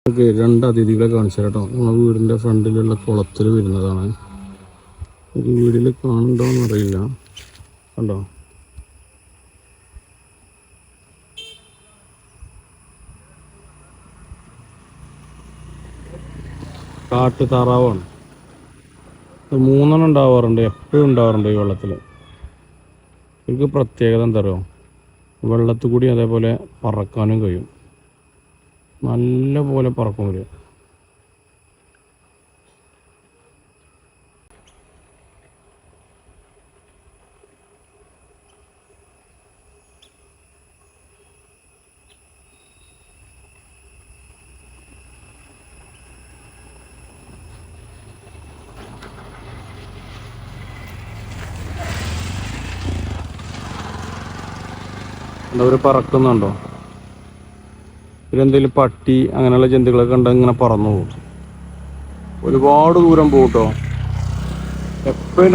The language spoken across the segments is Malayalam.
ഓക്കെ, രണ്ട് അതിഥികളെ കാണിച്ചു കേട്ടോ. നമ്മളെ വീടിൻ്റെ ഫ്രണ്ടിലുള്ള കുളത്തിൽ വരുന്നതാണ്. ഒരു വീട്ടിൽ കാണുന്നുണ്ടോയെന്ന് അറിയില്ല. കണ്ടോ, കാട്ടു താറാവാണ്. മൂന്നെണ്ണം ഉണ്ടാവാറുണ്ട്, എപ്പോഴും ഉണ്ടാവാറുണ്ട് ഈ വെള്ളത്തിൽ. ഇവർക്ക് പ്രത്യേകത എന്താ പറയുക, വെള്ളത്തിൽ കൂടി അതേപോലെ പറക്കാനും കഴിയും. നല്ല പോലെ പറക്കും വരും. അവർ പറക്കുന്നുണ്ടോ? ഇതിലെന്തെങ്കിലും പട്ടി അങ്ങനെയുള്ള ജന്തുക്കളൊക്കെ ഉണ്ടെങ്കിൽ ഇങ്ങനെ പറന്നു പോകും. ഒരുപാട് ദൂരം പോകും കേട്ടോ. എപ്പോഴും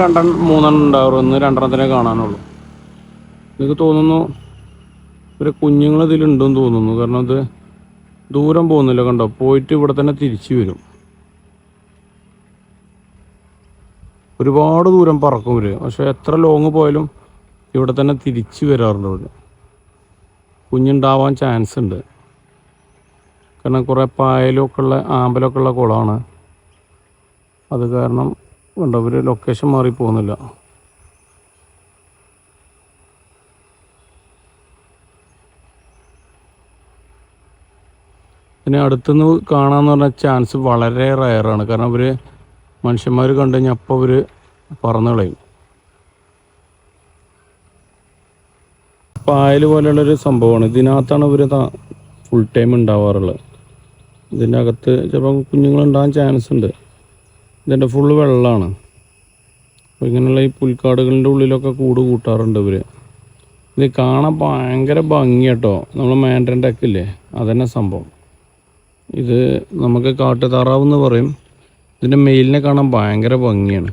മൂന്നെണ്ണം ഉണ്ടാവും, ഒന്ന് രണ്ടെണ്ണത്തിനെ കാണാനുള്ളൂ. എനിക്ക് തോന്നുന്നു ഒരു കുഞ്ഞുങ്ങൾ ഇതിലുണ്ടെന്ന് തോന്നുന്നു. കാരണം ഇത് ദൂരം പോകുന്നില്ല, കണ്ടോ, പോയിട്ട് ഇവിടെ തന്നെ തിരിച്ചു വരും. ഒരുപാട് ദൂരം പറക്കും ഇവർ, പക്ഷെ എത്ര ലോങ് പോയാലും ഇവിടെ തന്നെ തിരിച്ചു വരാറുണ്ട്. ഇവിടെ കുഞ്ഞുണ്ടാവാൻ ചാൻസ് ഉണ്ട്. കാരണം കുറേ പായലൊക്കെ ഉള്ള ആമ്പലൊക്കെ ഉള്ള കുളമാണ്. അത് കാരണം കണ്ടോ, ഇവർ ലൊക്കേഷൻ മാറി പോകുന്നില്ല. പിന്നെ അടുത്തുനിന്ന് കാണാമെന്ന് പറഞ്ഞാൽ ചാൻസ് വളരെ റയറാണ്. കാരണം അവർ മനുഷ്യന്മാർ കണ്ടു കഴിഞ്ഞാൽ അപ്പോൾ അവർ പറന്നു കളയും. പായൽ പോലെയുള്ളൊരു സംഭവമാണ്. ഇതിനകത്താണ് ഇവർ ഫുൾ ടൈം ഉണ്ടാവാറുള്ളത്. ഇതിൻ്റെ അകത്ത് ചിലപ്പോൾ കുഞ്ഞുങ്ങളുണ്ടാകാൻ ചാൻസ് ഉണ്ട്. ഇതിൻ്റെ ഫുള്ള് വെള്ളമാണ്. അപ്പോൾ ഇങ്ങനെയുള്ള ഈ പുൽക്കാടുകളുടെ ഉള്ളിലൊക്കെ കൂട് കൂട്ടാറുണ്ട് ഇവർ. ഇത് കാണാൻ ഭയങ്കര ഭംഗി കേട്ടോ. നമ്മൾ മാൻഡ്രൻ്റെ ഒക്കെ ഇല്ലേ, അതന്നെ സംഭവം. ഇത് നമുക്ക് കാട്ടുതാറാവ് എന്ന് പറയും. ഇതിൻ്റെ മെയിലിനെ കാണാൻ ഭയങ്കര ഭംഗിയാണ്.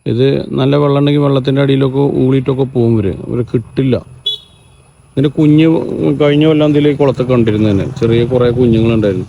ഇത് നല്ല വെള്ളം ഉണ്ടെങ്കിൽ വെള്ളത്തിൻ്റെ അടിയിലൊക്കെ ഊളിയിട്ടൊക്കെ പോകും ഇവർ കിട്ടില്ല. ഇതിൻ്റെ കുഞ്ഞ് കഴിഞ്ഞ കൊല്ലം എന്തെങ്കിലും കുളത്തൊക്കെ കണ്ടിരുന്നതിന് ചെറിയ കുറേ കുഞ്ഞുങ്ങളുണ്ടായിരുന്നു.